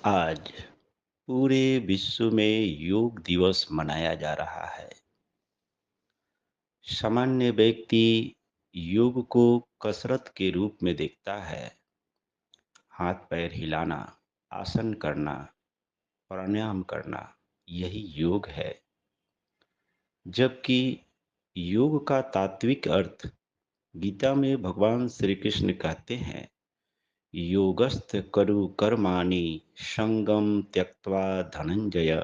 आज पूरे विश्व में योग दिवस मनाया जा रहा है। सामान्य व्यक्ति योग को कसरत के रूप में देखता है। हाथ पैर हिलाना, आसन करना, प्राणायाम करना, यही योग है। जबकि योग का तात्विक अर्थ गीता में भगवान श्री कृष्ण कहते हैं, योगस्थ करु कर्माणि संगम त्यक्त्वा धनंजय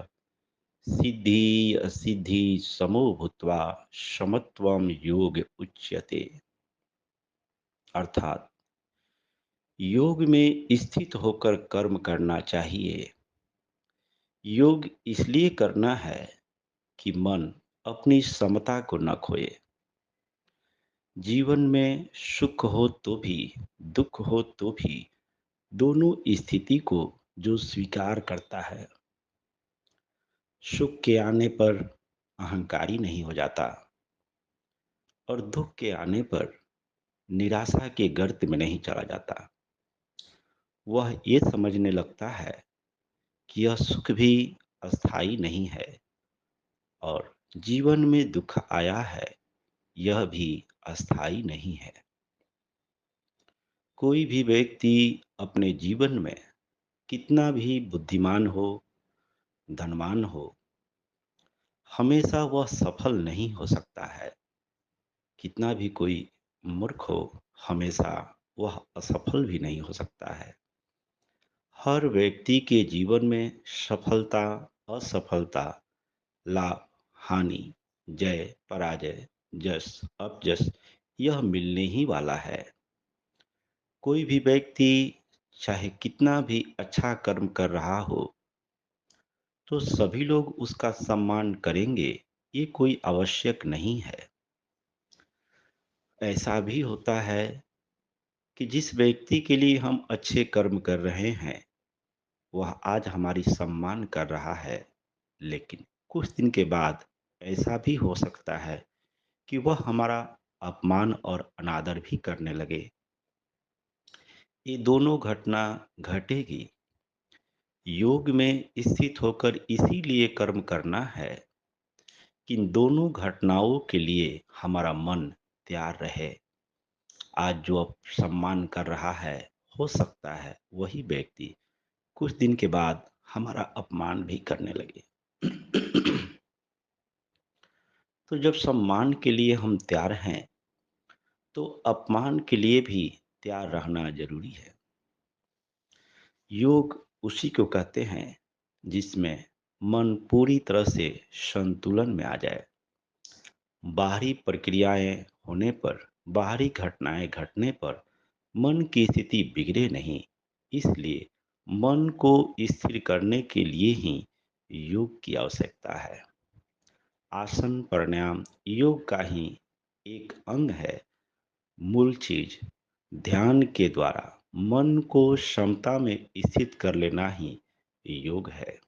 सिद्धि असिद्धि समो भूत्वा समत्वम योग उच्यते। अर्थात योग में स्थित होकर कर्म करना चाहिए। योग इसलिए करना है कि मन अपनी समता को न खोए। जीवन में सुख हो तो भी, दुख हो तो भी, दोनों स्थिति को जो स्वीकार करता है, सुख के आने पर अहंकारी नहीं हो जाता और दुख के आने पर निराशा के गर्त में नहीं चला जाता। वह ये समझने लगता है कि यह सुख भी अस्थाई नहीं है और जीवन में दुख आया है, यह भी अस्थाई नहीं है। कोई भी व्यक्ति अपने जीवन में कितना भी बुद्धिमान हो, धनवान हो, हमेशा वह सफल नहीं हो सकता है। कितना भी कोई मूर्ख हो, हमेशा वह असफल भी नहीं हो सकता है। हर व्यक्ति के जीवन में सफलता, असफलता, लाभ, हानि, जय, पराजय, जस, अपजस, यह मिलने ही वाला है। कोई भी व्यक्ति चाहे कितना भी अच्छा कर्म कर रहा हो, तो सभी लोग उसका सम्मान करेंगे, ये कोई आवश्यक नहीं है। ऐसा भी होता है कि जिस व्यक्ति के लिए हम अच्छे कर्म कर रहे हैं, वह आज हमारी सम्मान कर रहा है, लेकिन कुछ दिन के बाद ऐसा भी हो सकता है कि वह हमारा अपमान और अनादर भी करने लगे। ये दोनों घटना घटेगी। योग में स्थित होकर इसीलिए कर्म करना है कि इन दोनों घटनाओं के लिए हमारा मन तैयार रहे। आज जो अब सम्मान कर रहा है, हो सकता है वही व्यक्ति कुछ दिन के बाद हमारा अपमान भी करने लगे। तो जब सम्मान के लिए हम तैयार हैं, तो अपमान के लिए भी तैयार रहना जरूरी है। योग उसी को कहते हैं जिसमें मन पूरी तरह से संतुलन में आ जाए। बाहरी प्रक्रियाएं होने पर, बाहरी घटनाएं घटने पर मन की स्थिति बिगड़े नहीं। इसलिए मन को स्थिर करने के लिए ही योग की आवश्यकता है। आसन प्राणायाम योग का ही एक अंग है। मूल चीज ध्यान के द्वारा मन को क्षमता में स्थित कर लेना ही योग है।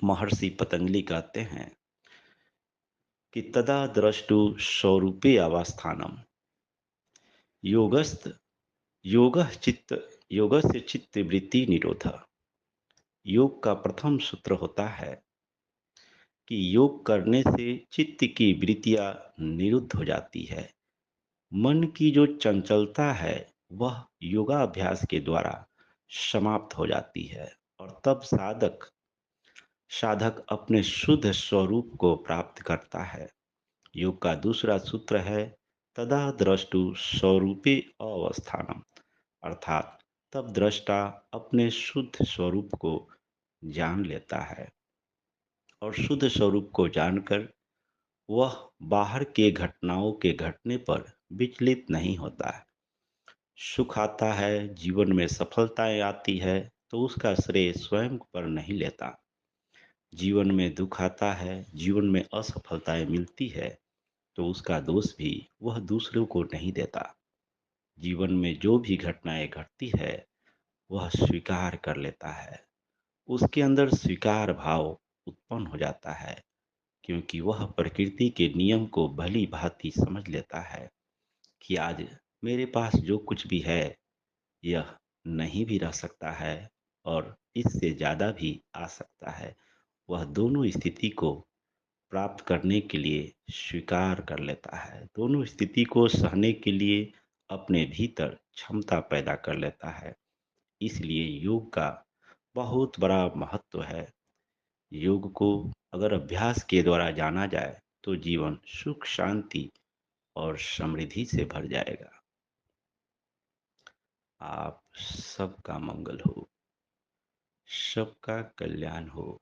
महर्षि पतंजलि कहते हैं कि तदा द्रष्टु स्वरूपे अवस्थानम योगस्थ योगः चित्त योगस्य चित्त वृत्ति निरोध। योग का प्रथम सूत्र होता है कि योग करने से चित्त की वृत्तियां निरुद्ध हो जाती है। मन की जो चंचलता है, वह योगाभ्यास के द्वारा समाप्त हो जाती है और तब साधक साधक अपने शुद्ध स्वरूप को प्राप्त करता है। योग का दूसरा सूत्र है तदा द्रष्टु स्वरूपे अवस्थानम, अर्थात तब दृष्टा अपने शुद्ध स्वरूप को जान लेता है और शुद्ध स्वरूप को जानकर वह बाहर के घटनाओं के घटने पर विचलित नहीं होता है। सुख आता है, जीवन में सफलताएं आती है, तो उसका श्रेय स्वयं पर नहीं लेता। जीवन में दुख आता है, जीवन में असफलताएं मिलती है, तो उसका दोष भी वह दूसरों को नहीं देता। जीवन में जो भी घटनाएं घटती है, वह स्वीकार कर लेता है। उसके अंदर स्वीकार भाव उत्पन्न हो जाता है, क्योंकि वह प्रकृति के नियम को भली भांति समझ लेता है कि आज मेरे पास जो कुछ भी है, यह नहीं भी रह सकता है और इससे ज़्यादा भी आ सकता है। वह दोनों स्थिति को प्राप्त करने के लिए स्वीकार कर लेता है। दोनों स्थिति को सहने के लिए अपने भीतर क्षमता पैदा कर लेता है। इसलिए योग का बहुत बड़ा महत्व है। योग को अगर अभ्यास के द्वारा जाना जाए तो जीवन सुख, शांति और समृद्धि से भर जाएगा। आप सबका मंगल हो, सबका कल्याण हो,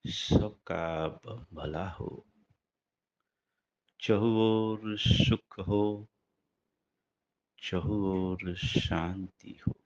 सबका भला हो, चहुँ ओर सुख हो, चहुँ ओर शांति हो।